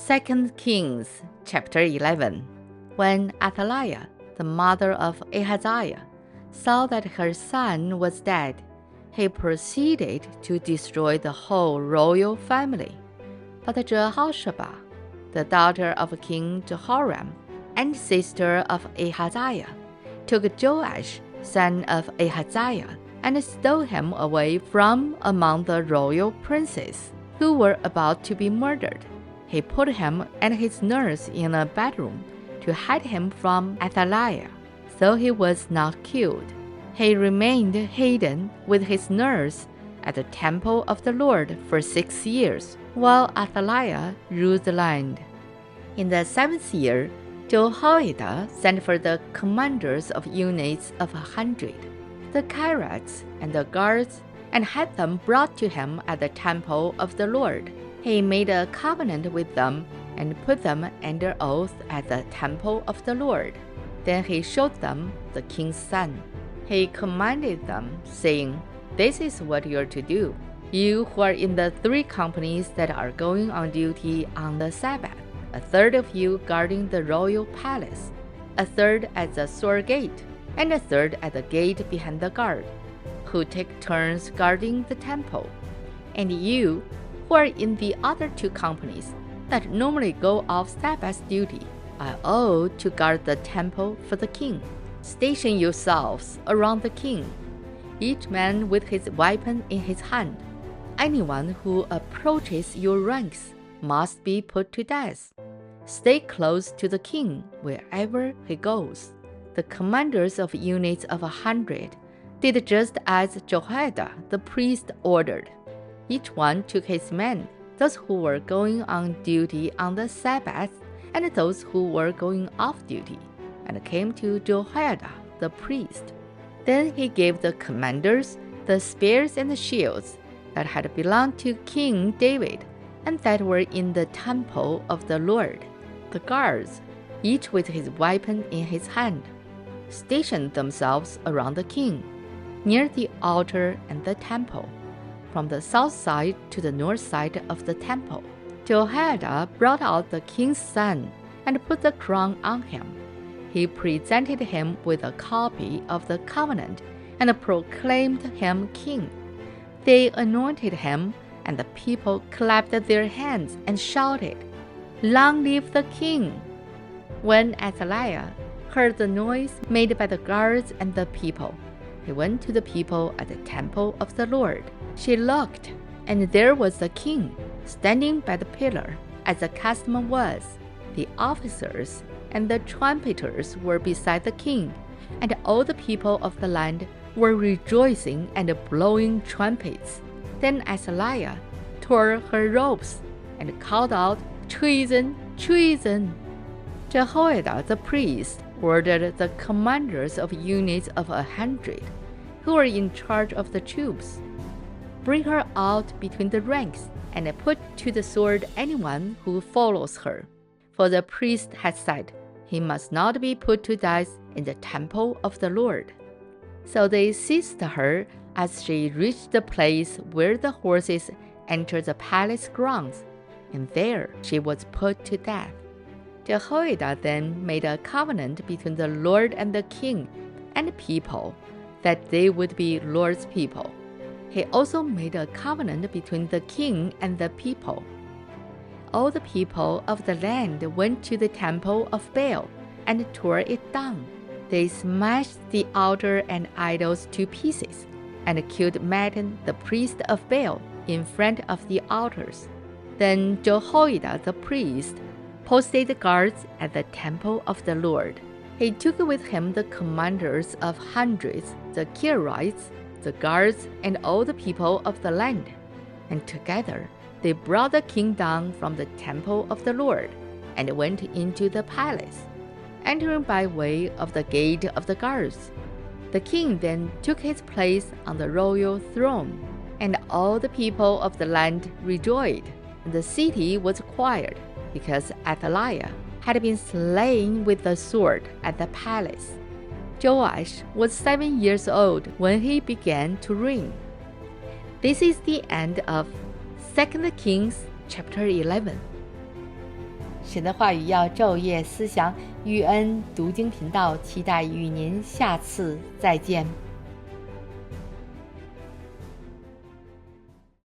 2 Kings chapter 11. When Athaliah, the mother of Ahaziah, saw that her son was dead, he proceeded to destroy the whole royal family. But Jehoshaphat, the daughter of King Jehoram and sister of Ahaziah, took Joash, son of Ahaziah, and stole him away from among the royal princes who were about to be murdered. He put him and his nurse in a bedroom to hide him from Athaliah, so he was not killed. He remained hidden with his nurse at the temple of the Lord for 6 years, while Athaliah ruled the land. In the 7th year, Jehoiada sent for the commanders of units of 100, the Cariats and the guards, and had them brought to him at the temple of the Lord. He made a covenant with them and put them under oath at the temple of the Lord. Then he showed them the king's son. He commanded them, saying, "This is what you are to do. You who are in the 3 companies that are going on duty on the Sabbath, a third of you guarding the royal palace, a third at the sword gate, and a third at the gate behind the guard, who take turns guarding the temple. And you, who are in the other 2 companies that normally go off Sabbath duty, are all to guard the temple for the king. Station yourselves around the king, each man with his weapon in his hand. Anyone who approaches your ranks must be put to death. Stay close to the king wherever he goes." The commanders of units of 100 did just as Jehoiada the priest ordered. Each one took his men, those who were going on duty on the Sabbath and those who were going off duty, and came to Jehoiada the priest. Then he gave the commanders the spears and the shields that had belonged to King David and that were in the temple of the Lord. The guards, each with his weapon in his hand, stationed themselves around the king, near the altar and the temple, from the south side to the north side of the temple. Jehoiada brought out the king's son and put the crown on him. He presented him with a copy of the covenant and proclaimed him king. They anointed him, and the people clapped their hands and shouted, "Long live the king!" When Athaliah heard the noise made by the guards and the people, he went to the people at the temple of the Lord. She looked, and there was the king, standing by the pillar, as the custom was. The officers and the trumpeters were beside the king, and all the people of the land were rejoicing and blowing trumpets. Then Athaliah tore her robes and called out, "Treason! Treason!" Jehoiada the priest ordered the commanders of units of 100, who were in charge of the troops, "Bring her out between the ranks, and put to the sword anyone who follows her." For the priest had said, "He must not be put to death in the temple of the Lord." So they seized her as she reached the place where the horses entered the palace grounds, and there she was put to death. Jehoiada then made a covenant between the Lord and the king and the people, that they would be Lord's people. He also made a covenant between the king and the people. All the people of the land went to the temple of Baal and tore it down. They smashed the altar and idols to pieces and killed Mattan, the priest of Baal, in front of the altars. Then Jehoiada the priest posted guards at the temple of the Lord. He took with him the commanders of hundreds, the Cariats, the guards, and all the people of the land. And together they brought the king down from the temple of the Lord and went into the palace, entering by way of the gate of the guards. The king then took his place on the royal throne, and all the people of the land rejoiced, and the city was quiet, because Athaliah had been slain with the sword at the palace. Joash was 7 years old when he began to reign. This is the end of 2 Kings chapter 11. 神的话语要昼夜思想，玉恩读经频道期待与您下次再见。